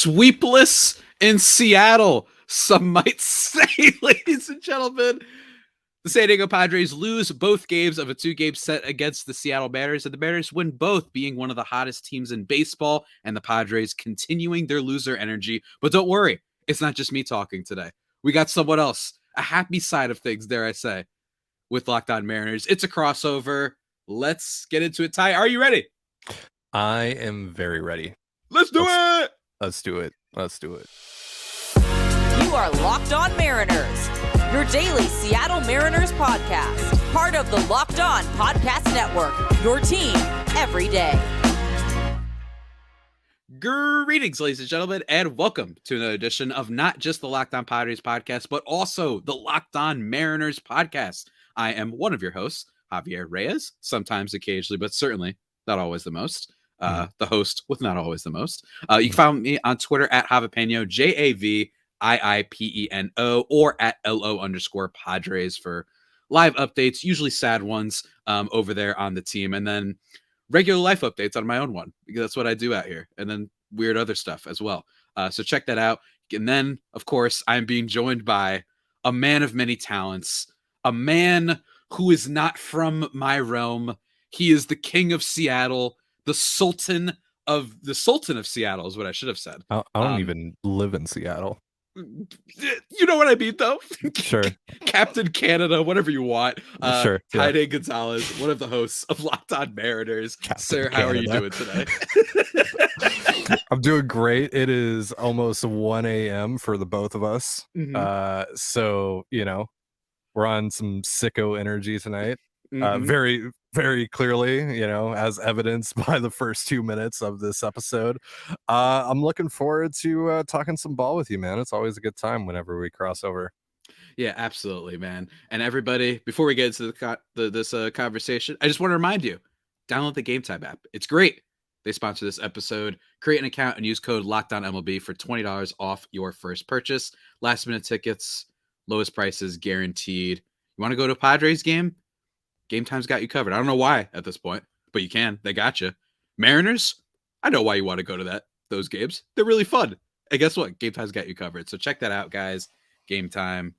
Sweepless in Seattle, some might say, ladies and gentlemen. The San Diego Padres lose both games of a 2-game set against the Seattle Mariners, and the Mariners win both, being one of the hottest teams in baseball, and the Padres continuing their loser energy. But don't worry, it's not just me talking today. We got someone else, a happy side of things, dare I say, with Locked On Mariners. It's a crossover. Let's get into it. Ty, are you ready? I am very ready. Let's do it! Let's do it. Let's do it. You are Locked On Mariners, your daily Seattle Mariners podcast. Part of the Locked On Podcast Network, your team every day. Greetings, ladies and gentlemen, and welcome to another edition of not just the Locked On Padres podcast, but also the Locked On Mariners podcast. I am one of your hosts, Javier Reyes, sometimes, occasionally, but certainly not always the most. The host with not always the most. You can find me on Twitter at Javipeno, JAVIIPENO, or at LO_Padres for live updates, usually sad ones over there on the team, and then regular life updates on my own one, because that's what I do out here, and then weird other stuff as well. So check that out. And then, of course, I'm being joined by a man of many talents, a man who is not from my realm. He is the king of Seattle, the Sultan of Seattle is what I should have said. I don't even live in Seattle. You know what I mean, though? Sure. Captain Canada, whatever you want. Sure. Trident Gonzalez, one of the hosts of Locked On Mariners. Captain Sir, how are you Canada. doing today? I'm doing great. It is almost 1 a.m. for the both of us. So, we're on some sicko energy tonight. Very, very clearly, as evidenced by the first 2 minutes of this episode. I'm looking forward to talking some ball with you, man. It's always a good time whenever we cross over. Yeah, absolutely, man. And everybody, before we get into this conversation, I just want to remind you, download the Gametime app. It's great. They sponsor this episode. Create an account and use code LOCKEDONMLB for $20 off your first purchase. Last minute tickets, lowest prices guaranteed. You want to go to a Padres game? Gametime's got you covered. I don't know why at this point, but you can. They got you. Mariners, I know why you want to go to those games. They're really fun. And guess what? Gametime's got you covered. So check that out, guys. Gametime.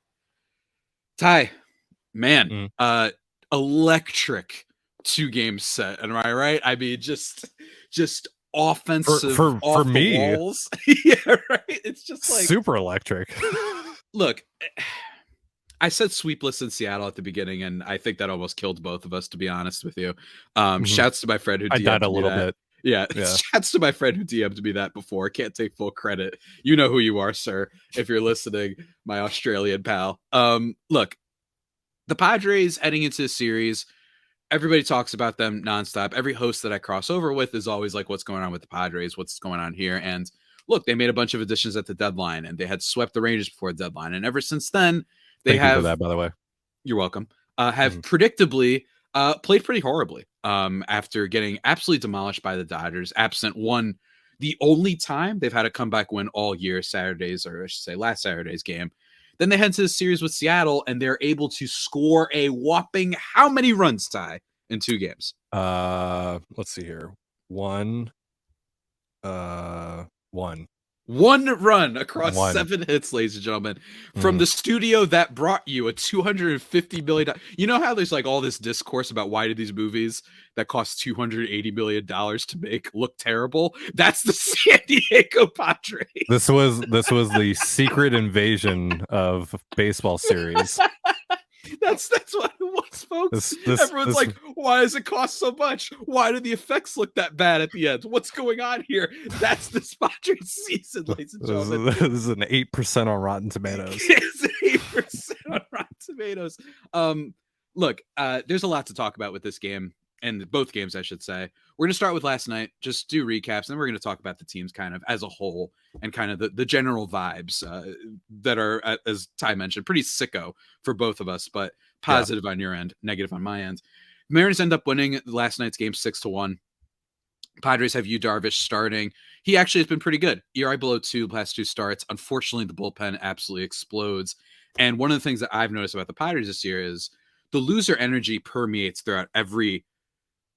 Ty, man, electric 2-game set. Am I right? I mean, just offensive for off me. the walls. Yeah, right. It's just like super electric. Look, I said sweepless in Seattle at the beginning, and I think that almost killed both of us, to be honest with you. Shouts to my friend who DM'd I died a me little that. bit. Yeah, shouts to my friend who DM'd me that before. Can't take full credit. You know who you are, sir, if you're listening, my Australian pal. Look, the Padres heading into the series, everybody talks about them nonstop. Every host that I cross over with is always like, what's going on with the Padres? What's going on here? And look, they made a bunch of additions at the deadline, and they had swept the Rangers before the deadline. And ever since then, they Thank you for that, by the way. You're welcome. Have predictably played pretty horribly after getting absolutely demolished by the Dodgers, absent the only time they've had a comeback win all year, Saturdays, or I should say last Saturday's game. Then they head to the series with Seattle, and they're able to score a whopping how many runs, Ty, in 2 games? Let's see here. One. One run across 7 hits, ladies and gentlemen, from the studio that brought you a $250 million. You know how there's like all this discourse about why did these movies that cost $280 million to make look terrible? That's the San Diego Padres. This was the secret invasion of baseball series. That's what it was, folks. Everyone's like, why does it cost so much? Why do the effects look that bad at the end? What's going on here? That's the Padres season, ladies and gentlemen. This is an 8% on Rotten Tomatoes. It's 8% on Rotten Tomatoes. Look, there's a lot to talk about with this game, and both games, I should say. We're going to start with last night, just do recaps, and then we're going to talk about the teams kind of as a whole and kind of the general vibes that are, as Ty mentioned, pretty sicko for both of us, but positive on your end, negative on my end. Mariners end up winning last night's game 6-1. Padres have Yu Darvish starting. He actually has been pretty good. ERA below 2 last 2 starts. Unfortunately, the bullpen absolutely explodes. And one of the things that I've noticed about the Padres this year is the loser energy permeates throughout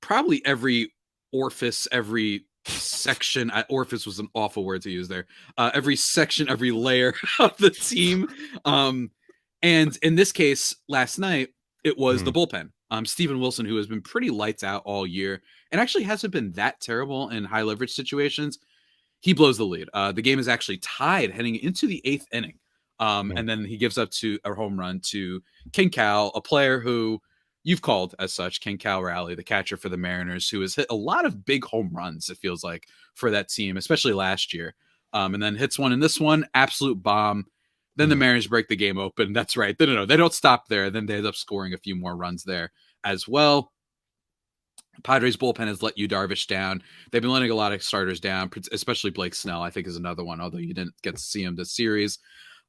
probably every orifice, every section, orifice was an awful word to use there, every section, every layer of the team. And in this case, last night, it was the bullpen. Steven Wilson, who has been pretty lights out all year and actually hasn't been that terrible in high leverage situations, he blows the lead. The game is actually tied heading into the 8th inning. And then he gives up to a home run to King Cal, a player who you've called as such, King Cal Raleigh, the catcher for the Mariners, who has hit a lot of big home runs, it feels like, for that team, especially last year. And then hits one in this one, absolute bomb. Then the Mariners break the game open. That's right. No, they don't stop there. Then they end up scoring a few more runs there as well. Padres bullpen has let Yu Darvish down. They've been letting a lot of starters down, especially Blake Snell, I think, is another one, although you didn't get to see him this series.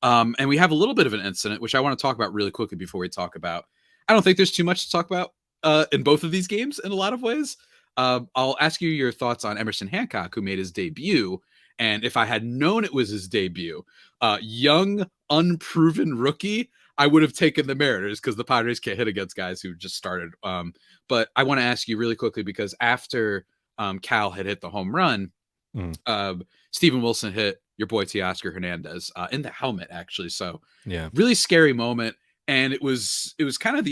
And we have a little bit of an incident, which I want to talk about really quickly before we talk about. I don't think there's too much to talk about in both of these games in a lot of ways. I'll ask you your thoughts on Emerson Hancock, who made his debut. And if I had known it was his debut, young, unproven rookie, I would have taken the Mariners because the Padres can't hit against guys who just started. But I want to ask you really quickly because after Cal had hit the home run, Steven Wilson hit your boy Teoscar Hernandez in the helmet, actually. So yeah, really scary moment. And it was kind of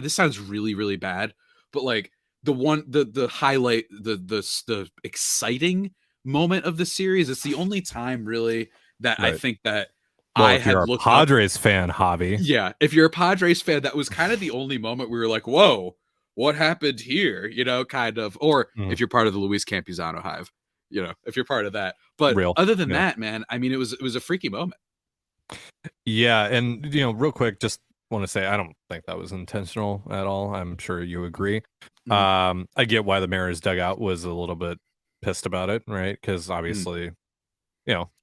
this sounds really, really bad, but like the highlight, the exciting moment of the series. It's the only time really that I think that if you're a Padres fan, Javi. Yeah, if you're a Padres fan, that was kind of the only moment we were like, whoa, what happened here? Kind of. Or if you're part of the Luis Campusano hive, if you're part of that. But other than that, man, I mean, it was a freaky moment. Yeah, and real quick, just want to say I don't think that was intentional at all. I'm sure you agree. I get why the Mariners dugout was a little bit pissed about it, right? Because obviously,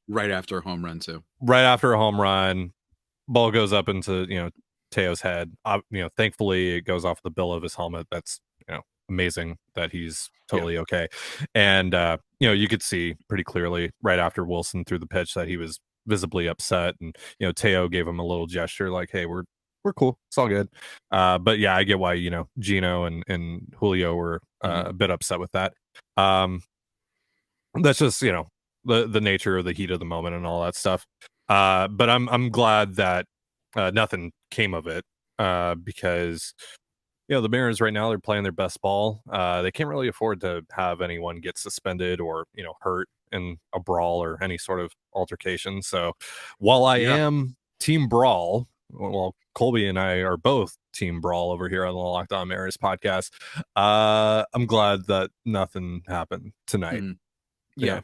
right after a home run too. Right after a home run, ball goes up into Teo's head. Thankfully it goes off the bill of his helmet. That's amazing that he's totally okay. And you could see pretty clearly right after Wilson threw the pitch that he was visibly upset, and Teo gave him a little gesture like, hey, we're cool, it's all good. But yeah, I get why Gino and Julio were a bit upset with that. That's just the nature of the heat of the moment and all that stuff. But I'm glad that nothing came of it, because the Mariners right now, they're playing their best ball. They can't really afford to have anyone get suspended or hurt in a brawl or any sort of altercation. So while I am team brawl, well, Colby and I are both team brawl over here on the Locked On Mariners podcast, I'm glad that nothing happened tonight. Yeah.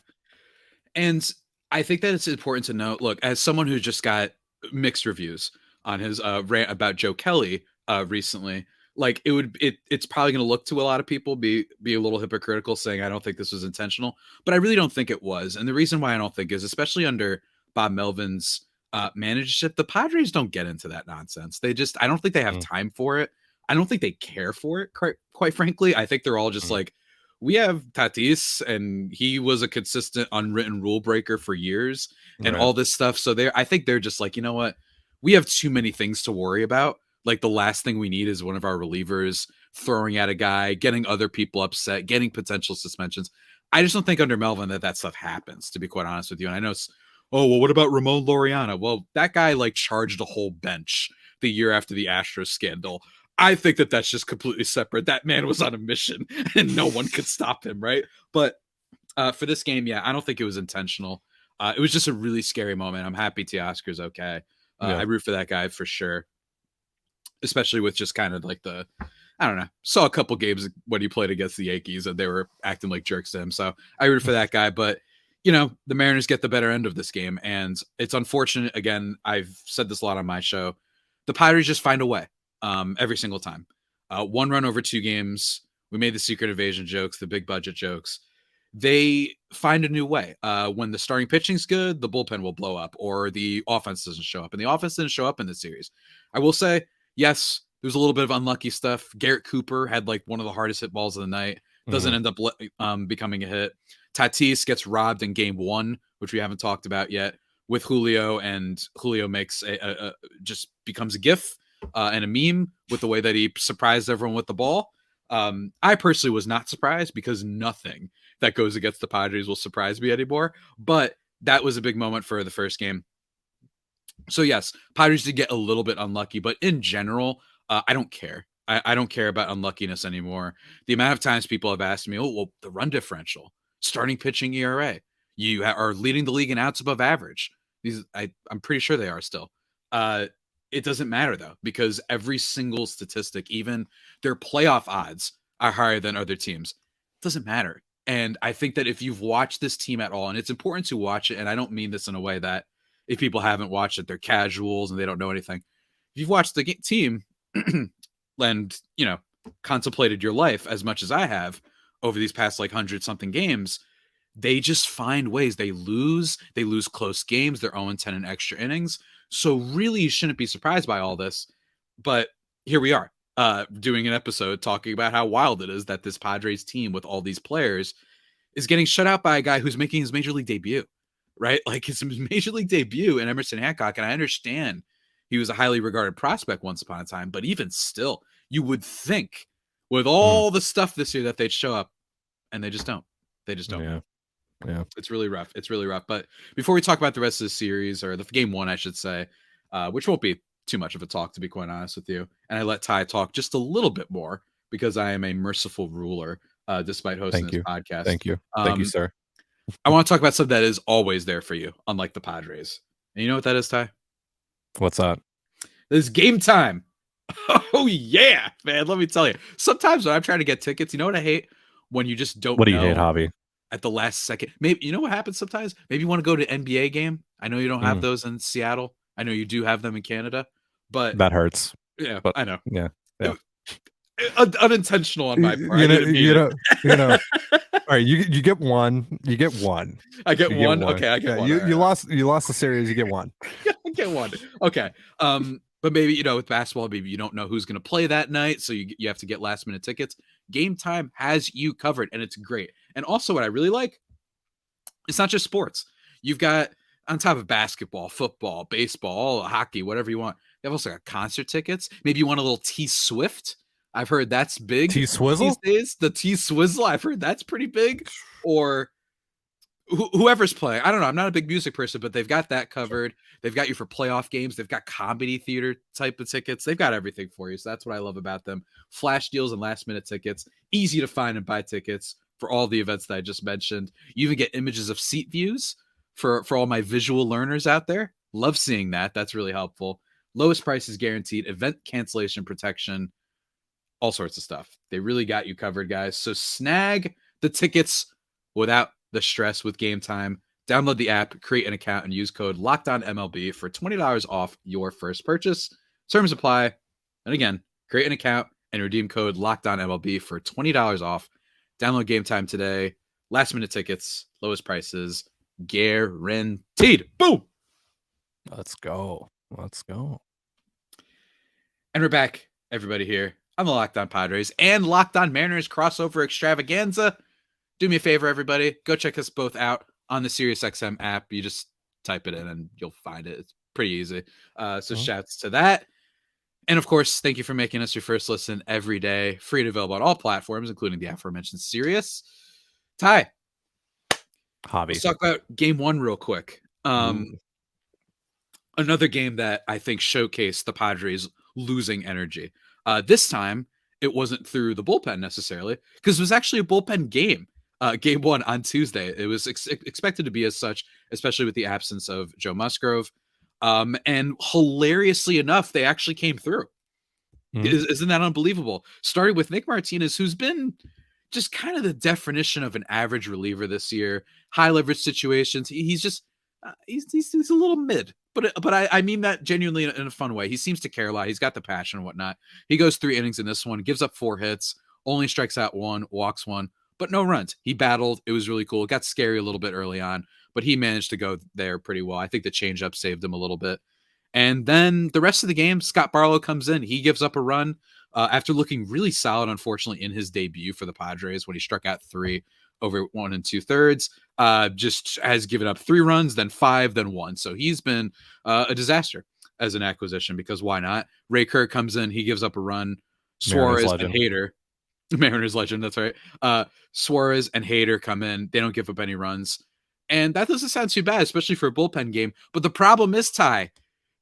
And I think that it's important to note, look, as someone who just got mixed reviews on his rant about Joe Kelly recently, like it's probably going to look to a lot of people be a little hypocritical saying I don't think this was intentional, but I really don't think it was. And the reason why I don't think is, especially under Bob Melvin's managership, the Padres don't get into that nonsense. I don't think they have time for it. I don't think they care for it, quite frankly. I think they're all just like, we have Tatis, and he was a consistent unwritten rule breaker for years and all this stuff. So I think they're just like, you know what? We have too many things to worry about. Like, the last thing we need is one of our relievers throwing at a guy, getting other people upset, getting potential suspensions. I just don't think under Melvin that stuff happens, to be quite honest with you. And I know, what about Ramon Laureano? Well, that guy charged a whole bench the year after the Astros scandal. I think that's just completely separate. That man was on a mission and no one could stop him, right? But for this game, I don't think it was intentional. It was just a really scary moment. I'm happy Teoscar's okay. I root for that guy for sure, especially with just kind of like I don't know, saw a couple games when he played against the Yankees and they were acting like jerks to him. So I root for that guy. But, the Mariners get the better end of this game. And it's unfortunate. Again, I've said this a lot on my show. The Padres just find a way. Every single time. 1 run over 2 games. We made the secret invasion jokes, the big budget jokes. They find a new way. When the starting pitching's good, the bullpen will blow up, or the offense doesn't show up. And the offense didn't show up in this series. I will say, yes, there's a little bit of unlucky stuff. Garrett Cooper had one of the hardest hit balls of the night. Doesn't end up becoming a hit. Tatis gets robbed in game 1, which we haven't talked about yet, with Julio, and Julio makes just becomes a gif. And a meme with the way that he surprised everyone with the ball. I personally was not surprised because nothing that goes against the Padres will surprise me anymore. But that was a big moment for the first game. So yes, Padres did get a little bit unlucky, but in general, I don't care. I don't care about unluckiness anymore. The amount of times people have asked me, oh, well, the run differential, starting pitching ERA, you are leading the league in outs above average. I'm pretty sure they are still. It doesn't matter though, because every single statistic, even their playoff odds, are higher than other teams. It doesn't matter. And I think that if you've watched this team at all, and it's important to watch it, and I don't mean this in a way that if people haven't watched it, they're casuals and they don't know anything. If you've watched the team and, contemplated your life as much as I have over these past 100-something games, they just find ways. They lose close games. They're 0-10 in extra innings. So really, you shouldn't be surprised by all this. But here we are doing an episode talking about how wild it is that this Padres team with all these players is getting shut out by a guy who's making his major league debut, right? His major league debut in Emerson Hancock. And I understand he was a highly regarded prospect once upon a time, but even still, you would think with all the stuff this year that they'd show up, and they just don't. They just don't. Yeah. It's really rough. But before we talk about the rest of the series, or the game one, I should say, which won't be too much of a talk, to be quite honest with you, and I let Ty talk just a little bit more because I am a merciful ruler, despite hosting this podcast. Thank you. Thank you, sir. I want to talk about something that is always there for you, unlike the Padres. And you know what that is, Ty? What's that? This game time. Oh, yeah, man. Let me tell you. Sometimes when I'm trying to get tickets, you know what I hate? When you just don't know. What do you hate, Javi? At the last second. Maybe you know what happens sometimes? Maybe you want to go to an NBA game. I know you don't have those in Seattle. I know you do have them in Canada. But that hurts. Yeah, but, I know. Yeah. Unintentional on my part. You know. All right, you get one. You get one. I get one. Okay, I get one. You lost the series. You get one. I get one. Okay. But maybe, with basketball, maybe you don't know who's going to play that night, so you have to get last minute tickets. Game Time has you covered, and it's great. And also, what I really like, it's not just sports. You've got, on top of basketball, football, baseball, hockey, whatever you want. They have also got concert tickets. Maybe you want a little T-Swift. I've heard that's big. T-Swizzle? These days, the T-Swizzle, I've heard that's pretty big. Or whoever's playing. I don't know. I'm not a big music person, but they've got that covered. They've got you for playoff games. They've got comedy theater type of tickets. They've got everything for you. So that's what I love about them. Flash deals and last minute tickets. Easy to find and buy tickets for all the events that I just mentioned. You even get images of seat views for all my visual learners out there. Love seeing that. That's really helpful. Lowest prices guaranteed. Event cancellation protection. All sorts of stuff. They really got you covered, guys. So snag the tickets without the stress with Game Time. Download the app, create an account, and use code LOCKEDONMLB for $20 off your first purchase. Terms apply. And again, create an account and redeem code LOCKEDONMLB for $20 off. Download Game Time today. Last minute tickets, lowest prices, guaranteed. Boom! Let's go. And we're back, everybody, here on the Locked On Padres and Locked On Mariners crossover extravaganza. Do me a favor, everybody. Go check us both out on the SiriusXM app. You just type it in and you'll find it. It's pretty easy. So shouts to that. And of course, thank you for making us your first listen every day. Free and available on all platforms, including the aforementioned Sirius. Ty, Hobby. Let's talk about game one real quick. Another game that I think showcased the Padres losing energy. This time, it wasn't through the bullpen necessarily, because it was actually a bullpen game. Game one on Tuesday. It was expected to be as such, especially with the absence of Joe Musgrove. And hilariously enough, they actually came through. Isn't that unbelievable? Starting with Nick Martinez, who's been just kind of the definition of an average reliever this year. High leverage situations. He's just he's a little mid, but I mean that genuinely in a fun way. He seems to care a lot. He's got the passion and whatnot. He goes 3 innings in this one, gives up 4 hits, only strikes out 1, walks 1, but no runs. He battled. It was really cool. It got scary a little bit early on, but he managed to go there pretty well. I think the changeup saved him a little bit. And then the rest of the game, Scott Barlow comes in. He gives up a run after looking really solid, unfortunately, in his debut for the Padres when he struck out 3 over 1 2/3. Just has given up 3 runs, then 5, then 1. So he's been a disaster as an acquisition, because why not? Ray Kerr comes in. He gives up a run. Suarez and Hader. Mariners legend, that's right. Suarez and Hader come in. They don't give up any runs. And that doesn't sound too bad, especially for a bullpen game. But the problem is, Ty,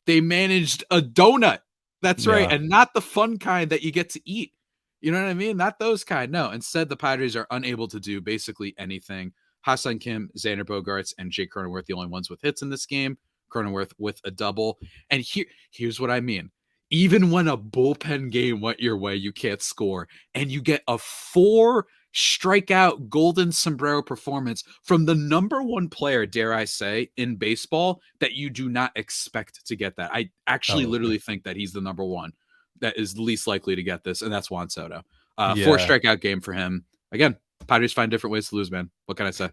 they managed a donut. That's right. And not the fun kind that you get to eat. You know what I mean? Not those kind. No. Instead, the Padres are unable to do basically anything. Ha-Seong Kim, Xander Bogaerts, and Jake Cronenworth, the only ones with hits in this game. Cronenworth with a double. And here's what I mean. Even when a bullpen game went your way, you can't score. And you get a 4 strikeout golden sombrero performance from the number one player, dare I say, in baseball that you do not expect to get that. I actually literally think that he's the number one that is least likely to get this, and that's Juan Soto. 4 strikeout game for him. Again, Padres find different ways to lose, man. What can I say?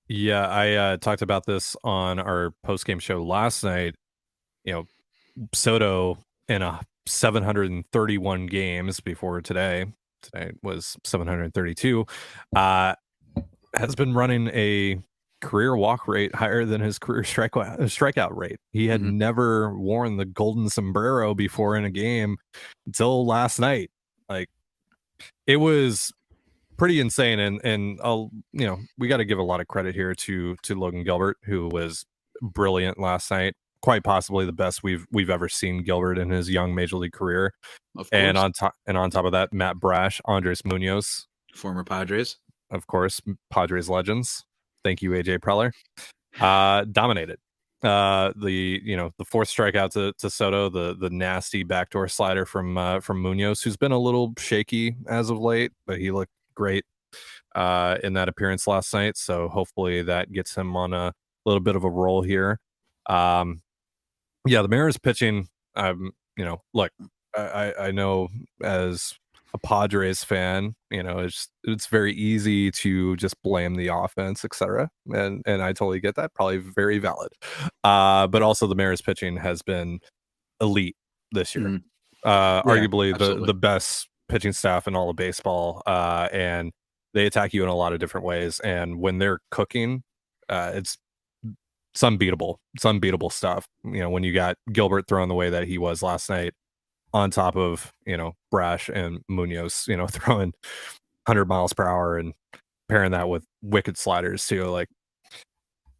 Yeah, I talked about this on our post-game show last night. You know, Soto in a 731 games before today was 732, has been running a career walk rate higher than his career strikeout rate. He had never worn the golden sombrero before in a game until last night. Like, it was pretty insane. And I'll, we got to give a lot of credit here to Logan Gilbert, who was brilliant last night. Quite possibly the best we've ever seen Gilbert in his young major league career. And on top of that, Matt Brash, Andres Munoz, former Padres, of course, Padres legends. Thank you, AJ Preller. Dominated. The fourth strikeout to Soto, the nasty backdoor slider from Munoz, who's been a little shaky as of late, but he looked great in that appearance last night. So hopefully that gets him on a little bit of a roll here. The Mariners pitching, look, I know as a Padres fan, it's very easy to just blame the offense, etc. And I totally get that, probably very valid. But also the Mariners pitching has been elite this year. Arguably the best pitching staff in all of baseball. And they attack you in a lot of different ways. And when they're cooking, it's unbeatable stuff. When you got Gilbert throwing the way that he was last night, on top of Brash and Munoz throwing 100 miles per hour and pairing that with wicked sliders too, like,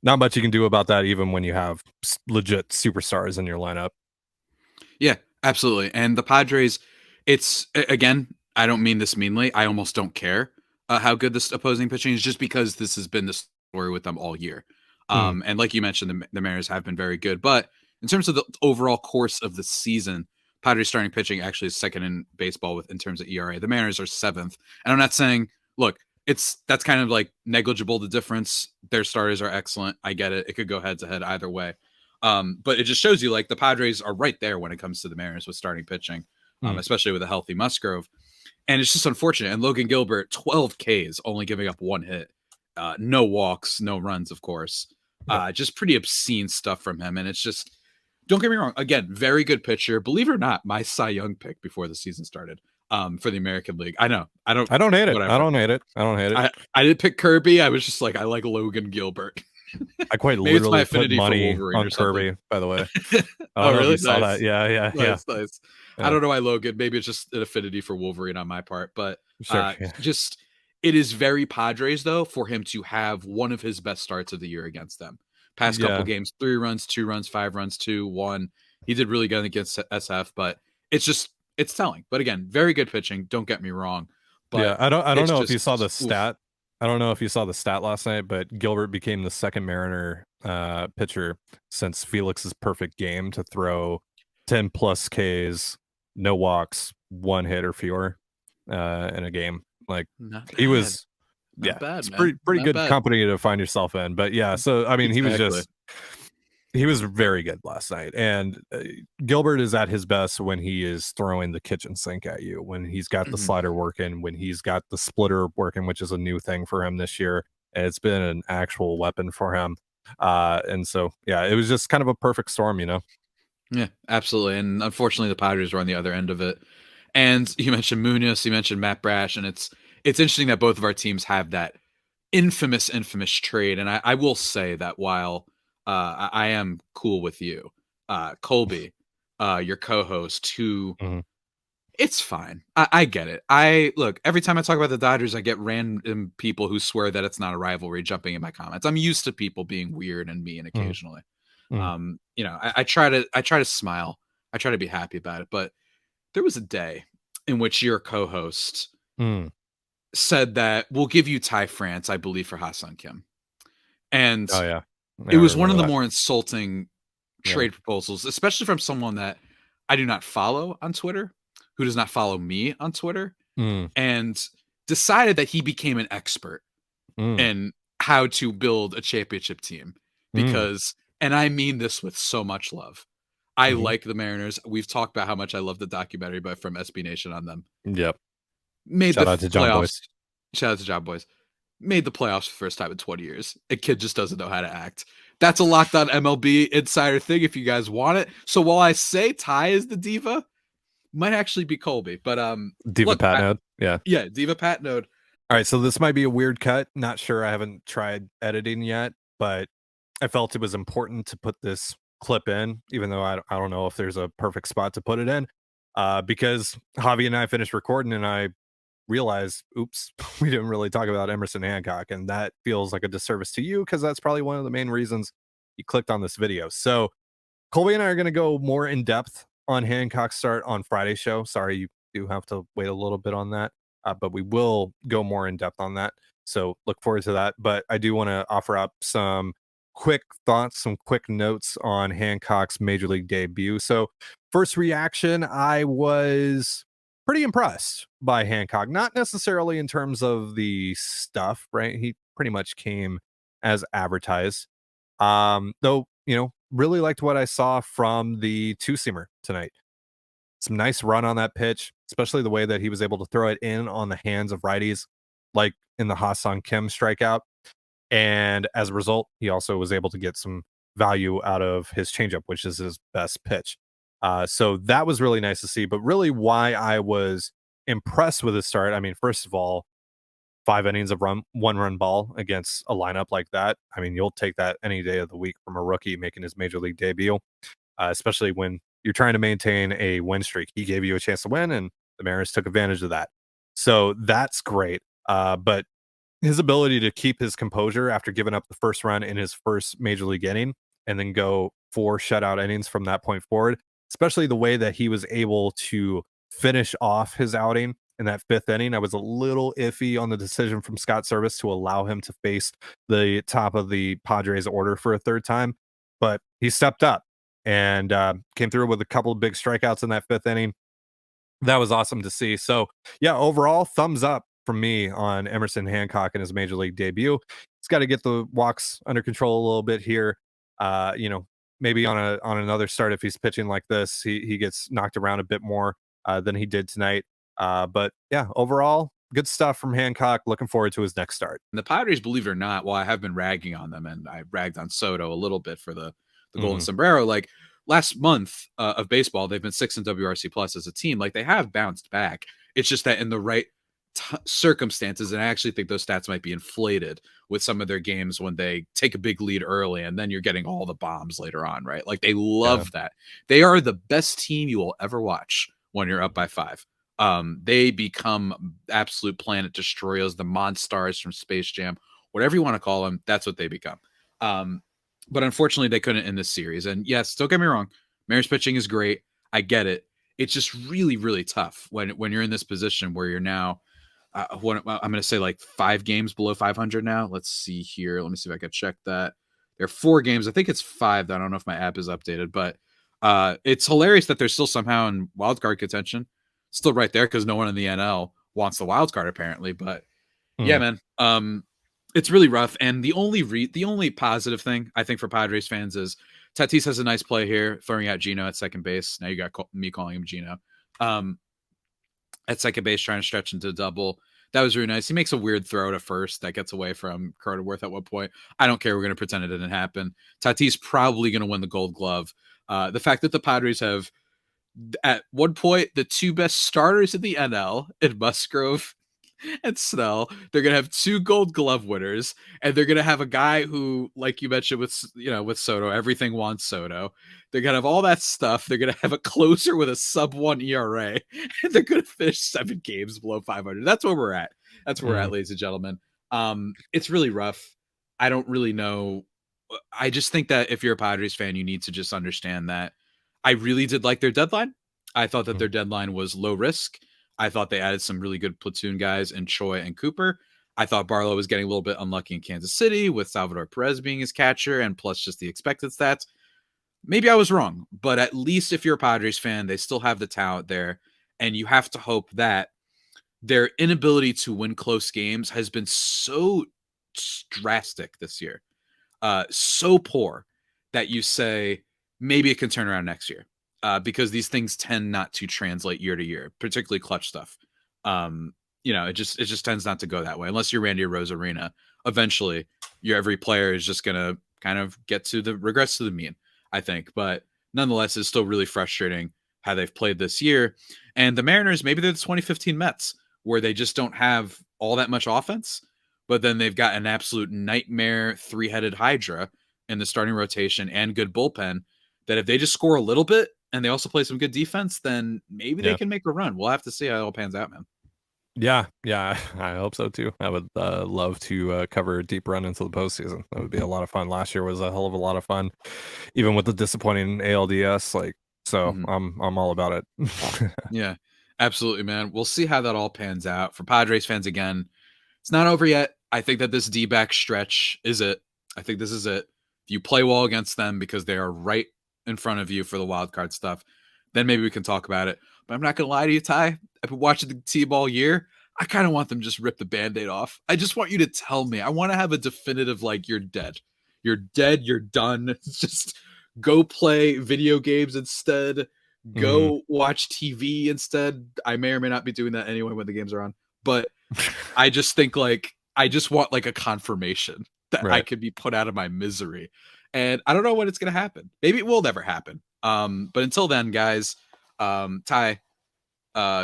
not much you can do about that even when you have legit superstars in your lineup. Yeah, absolutely. And the Padres, it's, again, I don't mean this meanly, I almost don't care how good this opposing pitching is, just because this has been the story with them all year. And like you mentioned, the Mariners have been very good, but in terms of the overall course of the season, Padres starting pitching actually is second in baseball in terms of ERA. The Mariners are 7th. And I'm not saying, look, that's kind of like negligible, the difference. Their starters are excellent. I get it. It could go head to head either way. But it just shows you, like, the Padres are right there when it comes to the Mariners with starting pitching, especially with a healthy Musgrove. And it's just unfortunate. And Logan Gilbert, 12 Ks, only giving up 1 hit. No walks, no runs, of course. Just pretty obscene stuff from him. And it's just, don't get me wrong. Again, very good pitcher. Believe it or not, my Cy Young pick before the season started for the American League. I know. I don't hate it. Whatever. I don't hate it. I did pick Kirby. I was just like, I like Logan Gilbert. I quite literally put money on Kirby, by the by. Oh, really? Nice. Saw that. Yeah. Nice. I don't know why Logan. Maybe it's just an affinity for Wolverine on my part, but just, it is very Padres though for him to have one of his best starts of the year against them. Past couple games, 3 runs, 2 runs, 5 runs, 2, 1. He did really good against SF, but it's telling. But again, very good pitching. Don't get me wrong. But I don't know if you saw the stat. I don't know if you saw the stat last night, but Gilbert became the second Mariner pitcher since Felix's perfect game to throw 10 plus Ks, no walks, 1 hit or fewer in a game. Like, he was. Not bad, it's man. pretty Not good bad. company to find yourself in. But so I mean, he was very good last night. And Gilbert is at his best when he is throwing the kitchen sink at you, when he's got the slider working, when he's got the splitter working, which is a new thing for him this year. And it's been an actual weapon for him. And so, it was just kind of a perfect storm, Yeah, absolutely. And unfortunately, the Padres were on the other end of it. And you mentioned Munoz, you mentioned Matt Brash, and it's interesting that both of our teams have that infamous trade. And I will say that while I am cool with you, Colby, your co-host, who It's fine. I get it. Look, every time I talk about the Dodgers, I get random people who swear that it's not a rivalry jumping in my comments. I'm used to people being weird and mean occasionally. I try to smile. I try to be happy about it. But there was a day in which your co-host said that we'll give you Ty France, I believe, for Ha-Seong Kim. And it was one of the more insulting trade proposals, especially from someone that I do not follow on Twitter, who does not follow me on Twitter, and decided that he became an expert in how to build a championship team. Because, and I mean this with so much love, I like the Mariners. We've talked about how much I love the documentary from SB Nation on them. Yep. Shout out to John Boys. Made the playoffs for the first time in 20 years. A kid just doesn't know how to act. That's a Locked On MLB insider thing if you guys want it. So while I say Ty is the diva, might actually be Colby. But Diva Pat Node. Yeah, Diva Pat Node. All right, so this might be a weird cut. Not sure. I haven't tried editing yet, but I felt it was important to put this clip in, even though I don't know if there's a perfect spot to put it in, because Javi and I finished recording and I realized, oops, we didn't really talk about Emerson Hancock, and that feels like a disservice to you because that's probably one of the main reasons you clicked on this video. So Colby and I are going to go more in depth on Hancock's start on Friday's show. Sorry, you do have to wait a little bit on that, but we will go more in depth on that. So look forward to that. But I do want to offer up some quick thoughts, some quick notes on Hancock's major league debut. So first reaction, I was pretty impressed by Hancock, not necessarily in terms of the stuff, right? He pretty much came as advertised. Though, really liked what I saw from the two-seamer tonight. Some nice run on that pitch, especially the way that he was able to throw it in on the hands of righties, like in the Ha-Seong Kim strikeout. And as a result, he also was able to get some value out of his changeup, which is his best pitch. So that was really nice to see. But really why I was impressed with his start, I mean, first of all, 5 innings of one-run ball against a lineup like that. I mean, you'll take that any day of the week from a rookie making his major league debut, especially when you're trying to maintain a win streak. He gave you a chance to win, and the Mariners took advantage of that. So that's great. But his ability to keep his composure after giving up the first run in his first major league inning and then go 4 shutout innings from that point forward, especially the way that he was able to finish off his outing in that 5th inning. I was a little iffy on the decision from Scott Service to allow him to face the top of the Padres order for a 3rd time, but he stepped up and came through with a couple of big strikeouts in that 5th inning. That was awesome to see. So yeah, overall, thumbs up from me on Emerson Hancock in his major league debut. He's got to get the walks under control a little bit here. Maybe on another start, if he's pitching like this, he gets knocked around a bit more than he did tonight. But yeah, overall, good stuff from Hancock. Looking forward to his next start. And the Padres, believe it or not, while I have been ragging on them, and I ragged on Soto a little bit for the Golden Sombrero, like last month of baseball, they've been 6 in WRC plus as a team. Like they have bounced back. It's just that in the right circumstances, and I actually think those stats might be inflated with some of their games when they take a big lead early and then you're getting all the bombs later on, right? Like they love that. They are the best team you will ever watch when you're up by 5. They become absolute planet destroyers, the Monstars from Space Jam, whatever you want to call them. That's what they become. But unfortunately, they couldn't in this series. And yes, don't get me wrong, Mariners pitching is great. I get it. It's just really, really tough when you're in this position where you're now. I'm going to say like 5 games below 500 now. Let's see here. Let me see if I can check that. There are 4 games. I think it's 5. I don't know if my app is updated, but it's hilarious that they're still somehow in wild card contention. Still right there because no one in the NL wants the wild card apparently. But yeah, man, it's really rough. And the only positive thing I think for Padres fans is Tatis has a nice play here, throwing out Gino at second base. Now you got me calling him Gino. At second base, trying to stretch into double. That was really nice. He makes a weird throw to first that gets away from Cronenworth at one point. I don't care. We're going to pretend it didn't happen. Tatis probably going to win the Gold Glove. The fact that the Padres have, at one point, the 2 best starters in the NL in Musgrove and Snell. They're gonna have 2 Gold Glove winners, and they're gonna have a guy who, like you mentioned with Soto, everything wants Soto. They're gonna have all that stuff. They're gonna have a closer with a sub-1 ERA, and they're gonna finish 7 games below 500. That's where we're at. That's where we're at, ladies and gentlemen. It's really rough. I don't really know. I just think that if you're a Padres fan, you need to just understand that I really did like their deadline. I thought that their deadline was low risk. I thought they added some really good platoon guys in Choi and Cooper. I thought Barlow was getting a little bit unlucky in Kansas City with Salvador Perez being his catcher and plus just the expected stats. Maybe I was wrong, but at least if you're a Padres fan, they still have the talent there. And you have to hope that their inability to win close games has been so drastic this year, so poor that you say maybe it can turn around next year. Because these things tend not to translate year to year, particularly clutch stuff. It just tends not to go that way unless you're Randy Rosarina. Eventually, your every player is just gonna kind of regress to the mean, I think. But nonetheless, it's still really frustrating how they've played this year. And the Mariners, maybe they're the 2015 Mets, where they just don't have all that much offense, but then they've got an absolute nightmare 3-headed Hydra in the starting rotation and good bullpen. That if they just score a little bit and they also play some good defense, then maybe they can make a run. We'll have to see how it all pans out, man. Yeah, I hope so too. I would love to cover a deep run into the postseason. That would be a lot of fun. Last year was a hell of a lot of fun, even with the disappointing ALDS. I'm all about it. Yeah, absolutely, man. We'll see how that all pans out. For Padres fans, again, it's not over yet. I think that this D-back stretch is it. I think this is it. If you play well against them because they are right in front of you for the wild card stuff, then maybe we can talk about it. But I'm not gonna lie to you, Ty. I've been watching the team all year. I kind of want them to just rip the Band-Aid off. I just want you to tell me. I want to have a definitive, like, you're dead. You're dead. You're done. Just go play video games instead. Go watch TV instead. I may or may not be doing that anyway when the games are on. But I just think, I just want, a confirmation that I could be put out of my misery. And I don't know when it's going to happen. Maybe it will never happen. But until then, guys, Ty,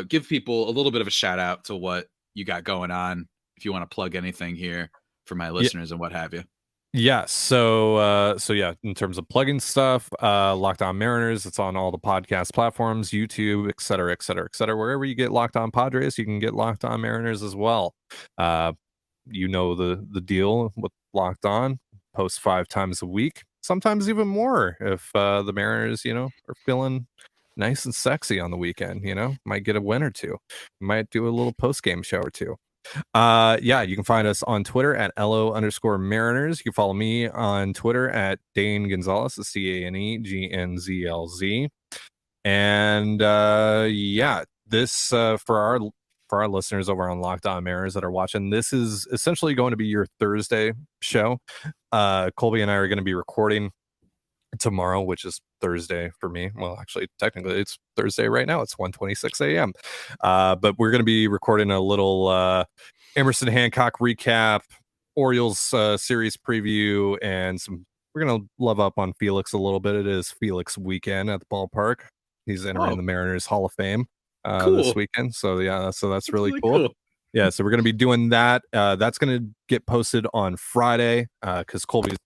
give people a little bit of a shout out to what you got going on. If you want to plug anything here for my listeners and what have you. Yeah. So in terms of plugging stuff, Locked On Mariners, it's on all the podcast platforms, YouTube, et cetera, et cetera, et cetera. Wherever you get Locked On Padres, you can get Locked On Mariners as well. You know the deal with Locked On. Post 5 times a week, sometimes even more if the Mariners, are feeling nice and sexy on the weekend. Might get a win or two, might do a little post-game show or two. You can find us on Twitter at LO_Mariners. You can follow me on Twitter at Dane Gonzalez, the CANEGNZLZ. And this for our listeners over on Locked On Mariners that are watching, this is essentially going to be your Thursday show. Colby and I are going to be recording tomorrow, which is Thursday for me. Well, actually, technically, it's Thursday right now. It's 1:26 a.m. But we're going to be recording a little Emerson Hancock recap, Orioles series preview, and we're going to love up on Felix a little bit. It is Felix weekend at the ballpark. He's entering the Mariners Hall of Fame this weekend. So that's really cool. Yeah, so we're going to be doing that. That's going to get posted on Friday because Colby's.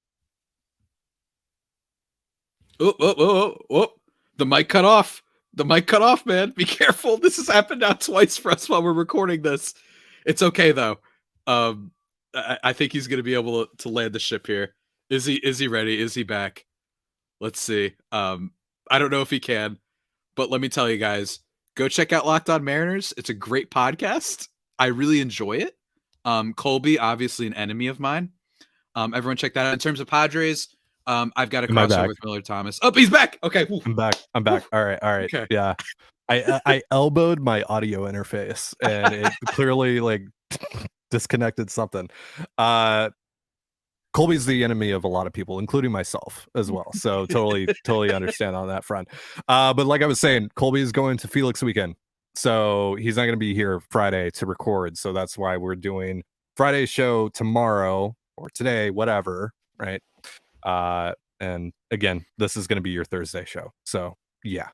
Oh! The mic cut off. The mic cut off, man. Be careful. This has happened now twice for us while we're recording this. It's okay though. I think he's going to be able to land the ship here. Is he ready? Is he back? Let's see. I don't know if he can, but let me tell you guys, go check out Locked On Mariners. It's a great podcast. I really enjoy it. Colby, obviously an enemy of mine. Everyone check that out. In terms of Padres, I've got a crossover with Miller Thomas. Oh, he's back. Okay. Whew. I'm back. All right. Okay. Yeah. I elbowed my audio interface and it clearly disconnected something. Colby's the enemy of a lot of people, including myself as well. So totally understand on that front. But like I was saying, Colby is going to Felix weekend. So he's not going to be here Friday to record. So that's why we're doing Friday's show tomorrow or today, whatever. Right. And again, this is going to be your Thursday show. So yeah.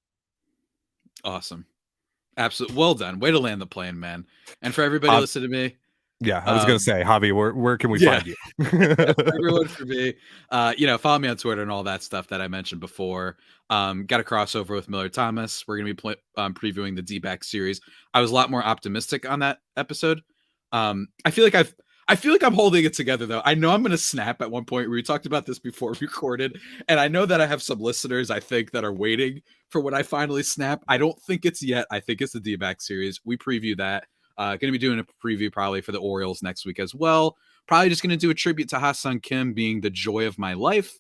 Awesome. Absolutely. Well done. Way to land the plane, man. And for everybody listening to me. Yeah, I was going to say, Javi, where can we find you? Everyone for me, follow me on Twitter and all that stuff that I mentioned before. Got a crossover with Miller Thomas. We're going to be previewing the D-back series. I was a lot more optimistic on that episode. I feel like I'm holding it together, though. I know I'm going to snap at one point. We talked about this before we recorded, and I know that I have some listeners, I think, that are waiting for when I finally snap. I don't think it's yet. I think it's the D-back series. We preview that. Going to be doing a preview probably for the Orioles next week as well. Probably just going to do a tribute to Ha-Sung Kim being the joy of my life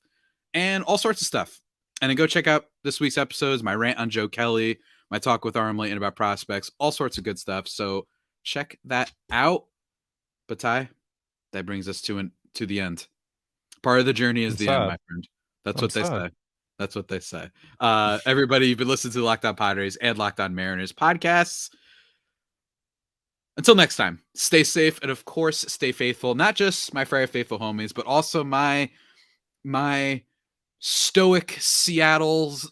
and all sorts of stuff. And then go check out this week's episodes, my rant on Joe Kelly, my talk with Arm Layton about prospects, all sorts of good stuff. So check that out. But Ty, that brings us to the end. Part of the journey is the end, my friend. That's what they say. That's what they say. Everybody, you've been listening to the Locked On Padres and Locked On Mariners podcasts. Until next time, stay safe and, of course, stay faithful. Not just my Friday Faithful homies, but also my stoic Seattleans,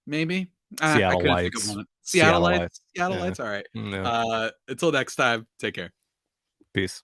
maybe. Seattleites. Seattleites. All right. No. Until next time, take care. Peace.